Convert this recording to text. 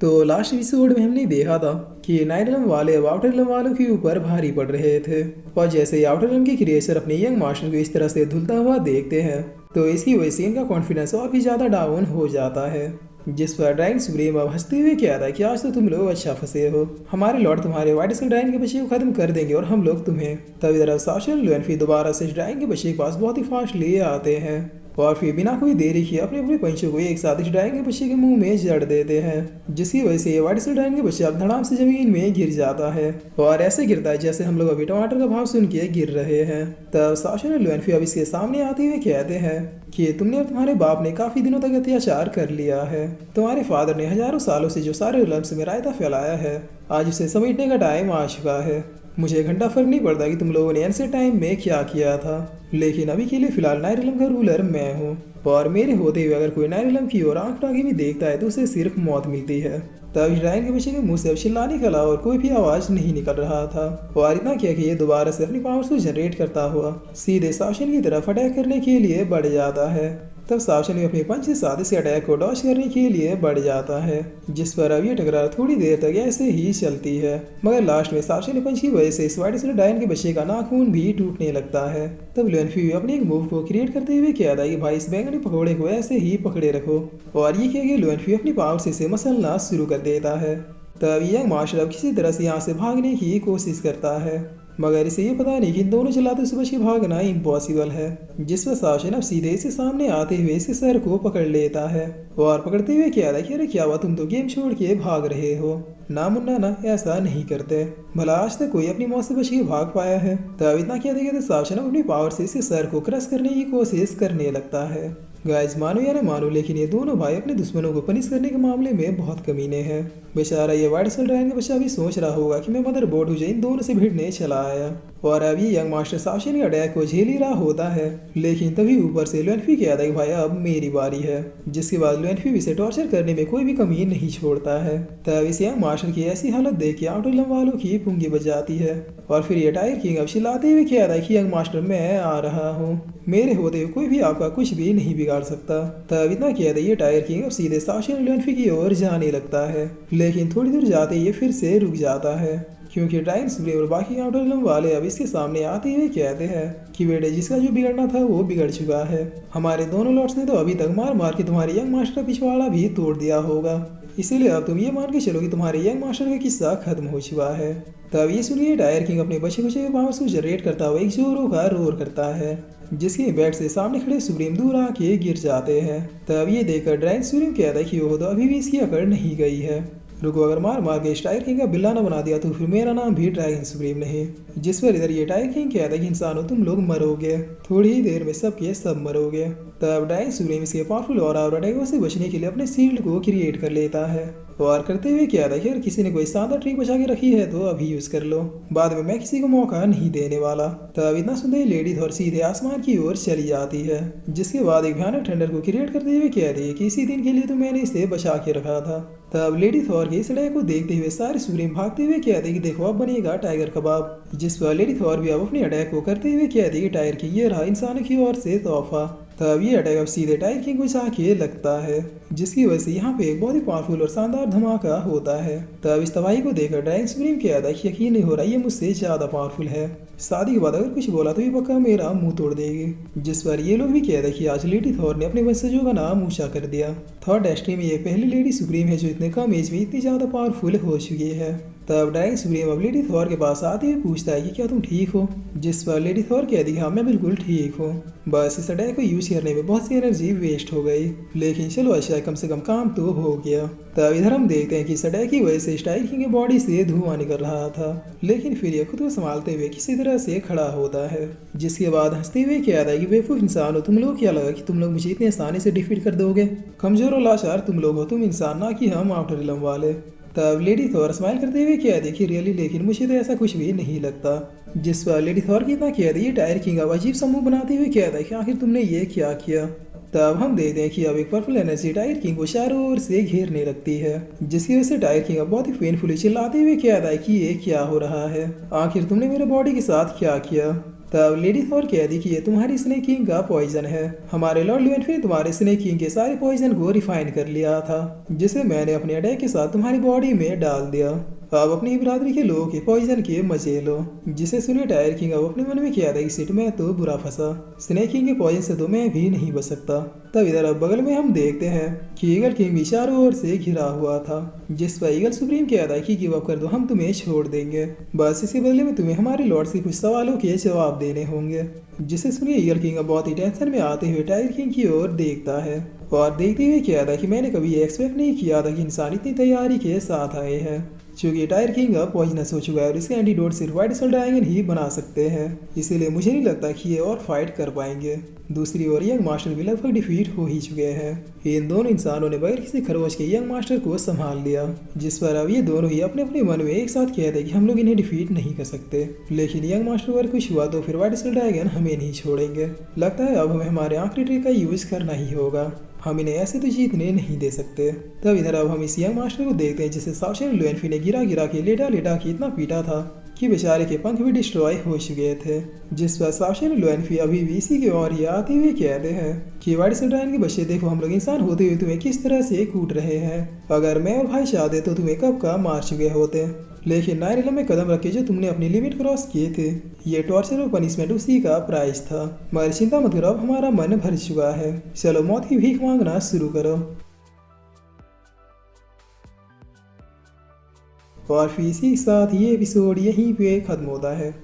तो last episode में हमने देखा था कि नाइट एलम वाले अब आउटर एलम वालों के ऊपर भारी पड़ रहे थे। और जैसे ही आउटर एलम के क्रिएचर अपने यंग मास्टर को इस तरह से धुलता हुआ देखते हैं तो इसकी वजह से इनका कॉन्फिडेंस और भी ज़्यादा डाउन हो जाता है। जिस पर ड्रैगन सुप्रीम अब हंसते हुए कहता है कि आज तो तुम लोग अच्छा फंसे हो, हमारे लॉर्ड तुम्हारे वाइट स्कल ड्रैगन के बच्चे को खत्म कर देंगे और हम लोग तुम्हें। तभी तरफ साशल लुएनफी दोबारा से ड्रैगन के बच्चे के पास बहुत ही फास्ट ले आते हैं और फिर बिना कोई देरी किए अपने अपने पंचों को एक साथ इस ड्रैगन के बच्चे के मुंह में जड़ देते हैं, जिसकी वजह से वाइट स्कल ड्रैगन के बच्चा अब धड़ाम से जमीन में गिर जाता है और ऐसे गिरता है जैसे हम लोग अभी टमाटर का भाव सुन के गिर रहे हैं। तब साशल लुएनफी अब इसके सामने आते हुए कहते हैं कि तुमने और तुम्हारे बाप ने काफी दिनों तक अत्याचार कर लिया है। तुम्हारे फादर ने हजारों सालों से जो सारे रिलम्स में रायता फैलाया है, आज उसे समेटने का टाइम आ चुका है। मुझे एक घंटा फर्क नहीं पड़ता कि तुम लोगों ने एंसेंट टाइम में क्या किया था, लेकिन अभी के लिए फिलहाल नाइट रिलम का रूलर मैं हूँ और मेरे होते हुए अगर कोई नाइट रिलम की ओर आंख उठा के भी देखता है तो उसे सिर्फ मौत मिलती है। तब ड्रैगन के बच्चे के मुंह से अब चिल्लाने के अलावा और कोई भी आवाज नहीं निकल रहा था और इतना किया कि ये दोबारा से अपनी पावर्स को जनरेट करता हुआ सीधे साशन की तरफ अटैक करने के लिए बढ़ जाता है। तब साशन भी अपने पंच के साथ इस अटैक को डॉज करने के लिए बढ़ जाता है, जिस पर अब ये टकरार थोड़ी देर तक ऐसे ही चलती है, मगर लास्ट में साशन के पंच की वजह से इस वाइट स्कल ड्रैगन के बच्चे का नाखून भी टूटने लगता है। तब लुएनफी भी अपने एक मूव को क्रिएट करते हुए कहता है कि भाई इस बैंगनी पकौड़े को ऐसे ही पकड़े रखो, और ये कह के लुएनफी अपनी पावर से इसे मसलना शुरू कर देता है। तब यंग मास्टर अब किसी तरह से यहाँ से भागने की कोशिश करता है, मगर इसे ये पता नहीं कि इन दोनों चलाते से बच के भागना इम्पॉसिबल है, जिस पर साशन अब सीधे इसे सामने आते हुए इसके सर को पकड़ लेता है और पकड़ते हुए कह रहा है कि अरे क्या हुआ, तुम तो गेम छोड़ के भाग रहे हो ना मुन्ना, ना ऐसा नहीं करते, भला आज तक कोई अपनी मौत से बच के भाग पाया है। तब इतना कहते कहते साशन अपनी पावर से इसके सर को क्रश करने की कोशिश करने लगता है। गाइस मानो या ना मानो, लेकिन ये दोनों भाई अपने दुश्मनों को पनिश करने के मामले में बहुत कमीने हैं। बेचारा ये वाइट स्कल ड्रैगन का बच्चा भी सोच रहा होगा कि मैं मदर बोर्ड हुए इन दोनों से भिड़ने चला आया और अब ये यंग मास्टर साशन के अटैक को झेल ही रहा होता है, लेकिन तभी ऊपर से लुएनफी कहता है कि भाई अब मेरी बारी है, जिसके बाद लुएनफी इसे टॉर्चर करने में कोई भी कमी नहीं छोड़ता है। तब इस यंग मास्टर की ऐसी हालत देख के आउटर एलम वालों की पुंगी बज जाती है और फिर ये टायर किंग अब चिल्लाते हुए कहता है कि यंग मास्टर मैं आ रहा हूँ, मेरे होते हुए कोई भी आपका कुछ भी नहीं बिगाड़ सकता। तब इतना कहते ये टायर किंग अब सीधे साशन लुएनफी की ओर जाने लगता है, लेकिन थोड़ी दूर जाते ये फिर से रुक जाता है क्योंकि ड्रैगन सुप्रीम और बाकी आउटर एलम वाले अब इसके सामने आते हुए कहते हैं कि बेटे जिसका जो बिगड़ना था वो बिगड़ चुका है, हमारे दोनों लॉर्ड्स ने तो अभी तक मार मार के तुम्हारे यंग मास्टर का पिछवाड़ा भी तोड़ दिया होगा, इसीलिए अब तुम ये मान के चलो कि तुम्हारे यंग मास्टर का किस्सा खत्म हो चुका है। तब ये सुनिए टायर किंग अपने बचे बचे पावर्स को जनरेट करता हुआ एक जोरों का रोर करता है, जिसके बेड से सामने खड़े सुप्रीम दूर आके गिर जाते हैं। तब ये देखकर ड्रैगन सुप्रीम कहता है कि वो तो अभी भी इसकी अकड़ नहीं गई है, रुको अगर मार मार के टायर किंग का बिल्ला ना बना दिया तो फिर मेरा नाम भी ड्रैगन सुप्रीम नहीं। जिस पर इधर ये टायर किंग कहता है कि इंसानों तुम लोग मरोगे, थोड़ी ही देर में सब के सब मरोगे। तब ड्रैगन सुप्रीम इसके पावरफुल और अटैकों से बचने के लिए अपने शील्ड को क्रिएट कर लेता है और करते हुए कहता है कि अगर किसी ने कोई शानदार ट्रिक बचा के रखी है तो अभी यूज कर लो, बाद में मैं किसी को मौका नहीं देने वाला। तब इतना सुनते ही लेडी थॉर सीधे आसमान की ओर चली जाती है, जिसके बाद एक भयानक ठंडर को क्रिएट करते हुए कहती है कि इसी दिन के लिए तो मैंने इसे बचा के रखा था। तब लेडी थॉर के इस अटैक को देखते हुए सारे सुप्रीम भागते हुए कहते हैं कि देखो अब बनेगा टाइगर कबाब, जिस पर लेडी थॉर भी अब अपने अटैक को करते हुए कहती है कि टायर की ये रहा इंसानों की ओर से तोहफा। तब ये अटैक अब सीधे टायर किंग को जाके लगता है, जिसकी वजह से यहाँ पे एक बहुत ही पावरफुल और शानदार धमाका होता है। तब इस तबाही को देखकर ड्रैगन सुप्रीम कहता है कि यकीन नहीं हो रहा ये मुझसे ज्यादा पावरफुल है, शादी के बाद अगर कुछ बोला तो ये पक्का मेरा मुंह तोड़ देगी। जिस पर ये लोग भी कहते हैं कि आज लेडी थॉर ने अपने वंशजों का नाम ऊंचा कर दिया। थॉर डेस्टिनी में ये पहली लेडी सुप्रीम है जो इतने कम एज में इतनी ज्यादा पावरफुल हो चुकी है। तब ड्रैगन सुप्रीम अब लेडी थॉर के पास आते हुए पूछता है कि क्या तुम ठीक हो, जिस पर लेडी थॉर कहती है हाँ मैं बिल्कुल ठीक हूँ, बस इस अटैक को यूज करने में बहुत सी एनर्जी वेस्ट हो गई, लेकिन चलो अच्छा कम से कम काम तो हो गया। तब इधर हम देखते हैं कि इस अटैक की वजह से टायर किंग की बॉडी से धुआं निकल रहा था, लेकिन फिर ये खुद को संभालते हुए किसी तरह से खड़ा होता है, जिसके बाद हंसते हुए कहता है कि बेवकूफ इंसान हो तुम लोग, क्या लगा कि तुम लोग मुझे इतनी आसानी से डिफीट कर दोगे, कमजोर और लाचार तुम लोग हो, तुम इंसान ना कि हम आउटर एलम वाले। तब लेडी थॉर स्माइल करते हुए कहती है कि रियली लेकिन मुझे तो ऐसा कुछ भी नहीं लगता, जिस पर लेडी थॉर की इतना कहती है टायर किंग अब अजीब सा मुंह बनाते हुए कहता है कि आखिर तुमने ये क्या किया। तब हम देखते हैं कि अब एक पर्पल एनर्जी टायर किंग को चारों ओर से घेरने लगती है, जिसकी वजह से टायर किंग अब बहुत ही पेनफुली चिल्लाते हुए कहता है कि ये क्या हो रहा है, आखिर तुमने मेरे बॉडी के साथ क्या किया। तब लेडी थॉर कहती कि ये तुम्हारी स्नेक किंग का पॉइजन है। हमारे लॉर्ड ल्यूएनफी ने तुम्हारे स्नेक किंग के सारे पॉइजन को रिफाइन कर लिया था, जिसे मैंने अपने अटैक के साथ तुम्हारी बॉडी में डाल दिया। अब अपनी बिरादरी के लोगों के पॉइजन के मजे लो। जिसे सुने टायर किंग अब अपने मन में किया था कि सिट में तो बुरा फंसा, स्नेक किंग के पॉइजन से तो मैं भी नहीं बच सकता। तब इधर अब बगल में हम देखते हैं कि ईगल किंग भी चारों ओर से घिरा हुआ था, जिस पर ईगल सुप्रीम कहता है कि गिव अप कर दो, हम तुम्हें छोड़ देंगे, बस इसके बदले में तुम्हें हमारे लॉर्ड से कुछ सवालों के जवाब देने होंगे। जिसे सुनिए ईगल किंग अब बहुत ही टेंशन में आते हुए टायर किंग की ओर देखता है और देखते हुए कहता है कि मैंने कभी एक्सपेक्ट नहीं किया था कि इंसान इतनी तैयारी के साथ आए हैं। चूंकि टायर किंग अब पॉइजनस हो चुका है और इसके एंटीडोट सिर्फ व्हाइट सल ड्रैगन ही बना सकते हैं, इसीलिए मुझे नहीं लगता कि ये और फाइट कर पाएंगे। दूसरी ओर यंग मास्टर भी लगभग डिफीट हो ही चुके हैं। इन दोनों इंसानों ने बगैर किसी खरगोश के यंग मास्टर को संभाल लिया, जिस पर अब ये दोनों ही अपने अपने मन में एक साथ कहते हैं कि हम लोग इन्हें डिफीट नहीं कर सकते, लेकिन यंग मास्टर अगर कुछ हुआ तो फिर व्हाइट सल ड्रैगन हमें नहीं छोड़ेंगे। लगता है अब हमें हमारे आखिरी ट्रिक का यूज करना ही होगा, हम इन्हें ऐसे तो जीतने नहीं दे सकते। तब इधर अब हम इस यंग मास्टर को देखते हैं जिसे साउशेन लुएनफी ने गिरा गिरा के लेटा लेटा के इतना पीटा था कि बेचारे के पंख भी डिस्ट्रॉय हो चुके थे। जिस पर साउशेन लुएनफी अभी भी इसी के ओर ही आते हुए कहते हैं कि व्हाइट सल ड्रैगन के बच्चे, देखो हम लोग इंसान होते हुए तुम्हें किस तरह से कूट रहे हैं, अगर मैं और भाई चाहते तो तुम्हें कब का मार चुके होते, लेकिन नायरिलम में कदम रखे जो तुमने अपनी लिमिट क्रॉस किए थे, ये टॉर्चर और पनिशमेंट उसी का प्राइस था। मगर चिंता मत करो, अब हमारा मन भर चुका है, चलो मौत की भीख मांगना शुरू करो। और फिर इसी के साथ ये एपिसोड यहीं पे खत्म होता है।